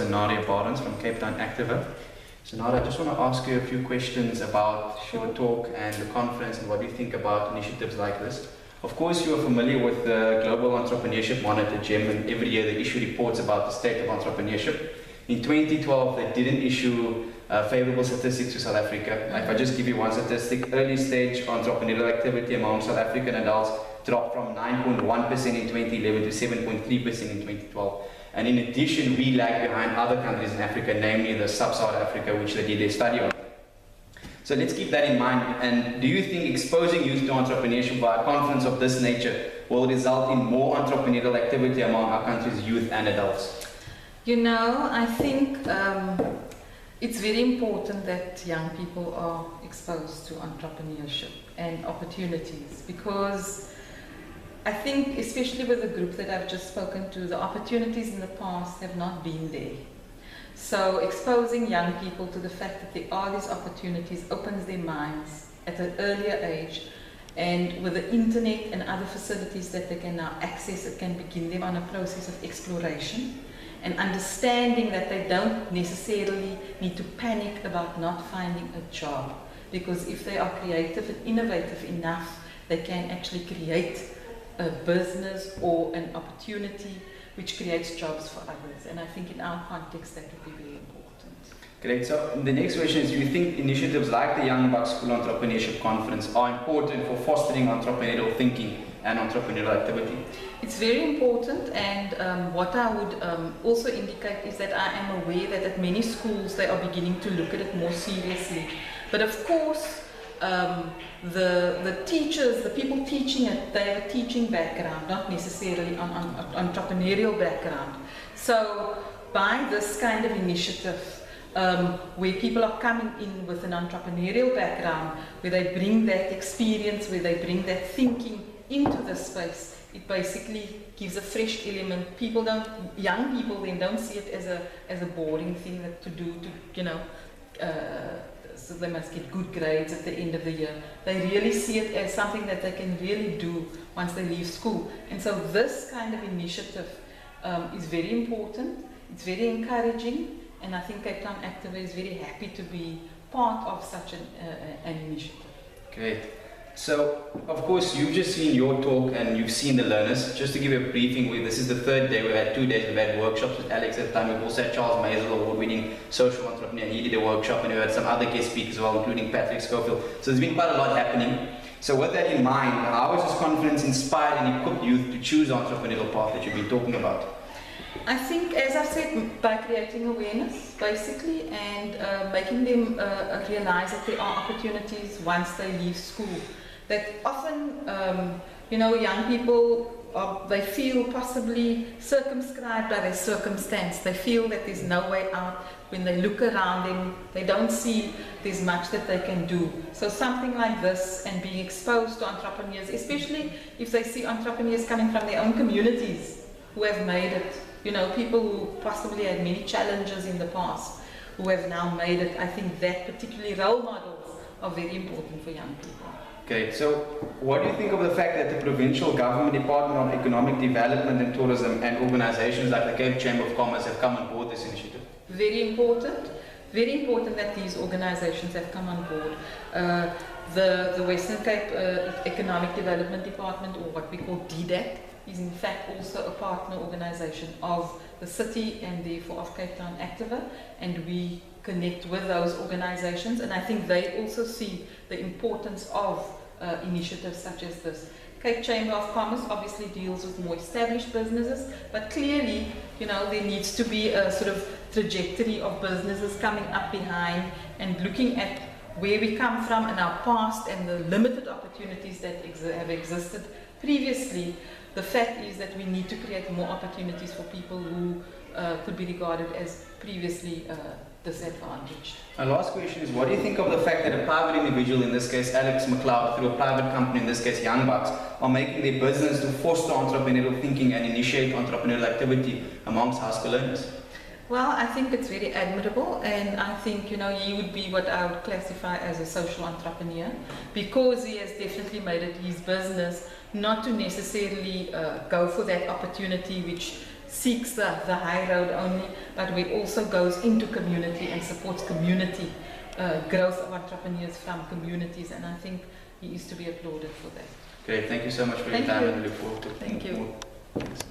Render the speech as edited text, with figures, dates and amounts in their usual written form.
Zenariah Barends from Cape Town Activa. Zenariah, I just want to ask you a few questions about your talk and the conference and what you think about initiatives like this. Of course, you are familiar with the Global Entrepreneurship Monitor, GEM, and every year they issue reports about the state of entrepreneurship. In 2012, they didn't issue favorable statistics to South Africa. If I just give you one statistic, early stage entrepreneurial activity among South African adults dropped from 9.1% in 2011 to 7.3% in 2012. And in addition, we lag behind other countries in Africa, namely the sub-Saharan Africa, which they did their study on. So let's keep that in mind. And do you think exposing youth to entrepreneurship via a conference of this nature will result in more entrepreneurial activity among our country's youth and adults? You know, I think it's very important that young people are exposed to entrepreneurship and opportunities, because I think, especially with the group that I've just spoken to, the opportunities in the past have not been there. So exposing young people to the fact that there are these opportunities opens their minds at an earlier age, and with the internet and other facilities that they can now access, it can begin them on a process of exploration and understanding that they don't necessarily need to panic about not finding a job, because if they are creative and innovative enough, they can actually create a business or an opportunity which creates jobs for others. And I think in our context that would be very important. Great. So the next question is, do you think initiatives like the Young Bucks School Entrepreneurship Conference are important for fostering entrepreneurial thinking and entrepreneurial activity? It's very important, and what I would also indicate is that I am aware that at many schools they are beginning to look at it more seriously. But of course, the teachers, the people teaching it, they have a teaching background, not necessarily an entrepreneurial background. So by this kind of initiative, where people are coming in with an entrepreneurial background, where they bring that experience, where they bring that thinking into the space, it basically gives a fresh element. Young people then don't see it as a boring thing that to do, so they must get good grades at the end of the year. They really see it as something that they can really do once they leave school. And so this kind of initiative is very important, it's very encouraging, and I think Cape Town Activa is very happy to be part of such an initiative. Great. So, of course, you've just seen your talk and you've seen the learners. Just to give you a briefing, this is the third day. We've had 2 days. We've had workshops with Alex at the time. We've also had Charles Maisel, award-winning social entrepreneur. He did a workshop, and we had some other guest speakers as well, including Patrick Schofield. So there's been quite a lot happening. So with that in mind, how has this conference inspired and equipped youth to choose the entrepreneurial path that you've been talking about? I think, as I said, by creating awareness, basically, and making them realize that there are opportunities once they leave school. That often, young people, they feel possibly circumscribed by their circumstance. They feel that there's no way out. When they look around them, they don't see there's much that they can do. So something like this, and being exposed to entrepreneurs, especially if they see entrepreneurs coming from their own communities who have made it, people who possibly had many challenges in the past, who have now made it. I think that particularly role models are very important for young people. Okay, so what do you think of the fact that the provincial government, Department of Economic Development and Tourism, and organizations like the Cape Chamber of Commerce have come on board this initiative? Very important. Very important that these organizations have come on board. The Western Cape Economic Development Department, or what we call DDAT, is in fact also a partner organization of the city and therefore of Cape Town Activa, and we connect with those organizations, and I think they also see the importance of initiatives such as this. Cape Chamber of Commerce obviously deals with more established businesses, but clearly, there needs to be a sort of trajectory of businesses coming up behind and looking at where we come from in our past and the limited opportunities that have existed previously. The fact is that we need to create more opportunities for people who could be regarded as previously disadvantaged. My last question is, what do you think of the fact that a private individual, in this case Alex McLeod, through a private company, in this case Young Bucks, are making their business to foster entrepreneurial thinking and initiate entrepreneurial activity amongst high school learners? Well, I think it's very admirable, and I think, he would be what I would classify as a social entrepreneur, because he has definitely made it his business not to necessarily go for that opportunity which seeks the high road only, but where it also goes into community and supports community growth of entrepreneurs from communities, and I think he is to be applauded for that. Great, thank you so much for your time and I look forward to Thank you. more. Thanks.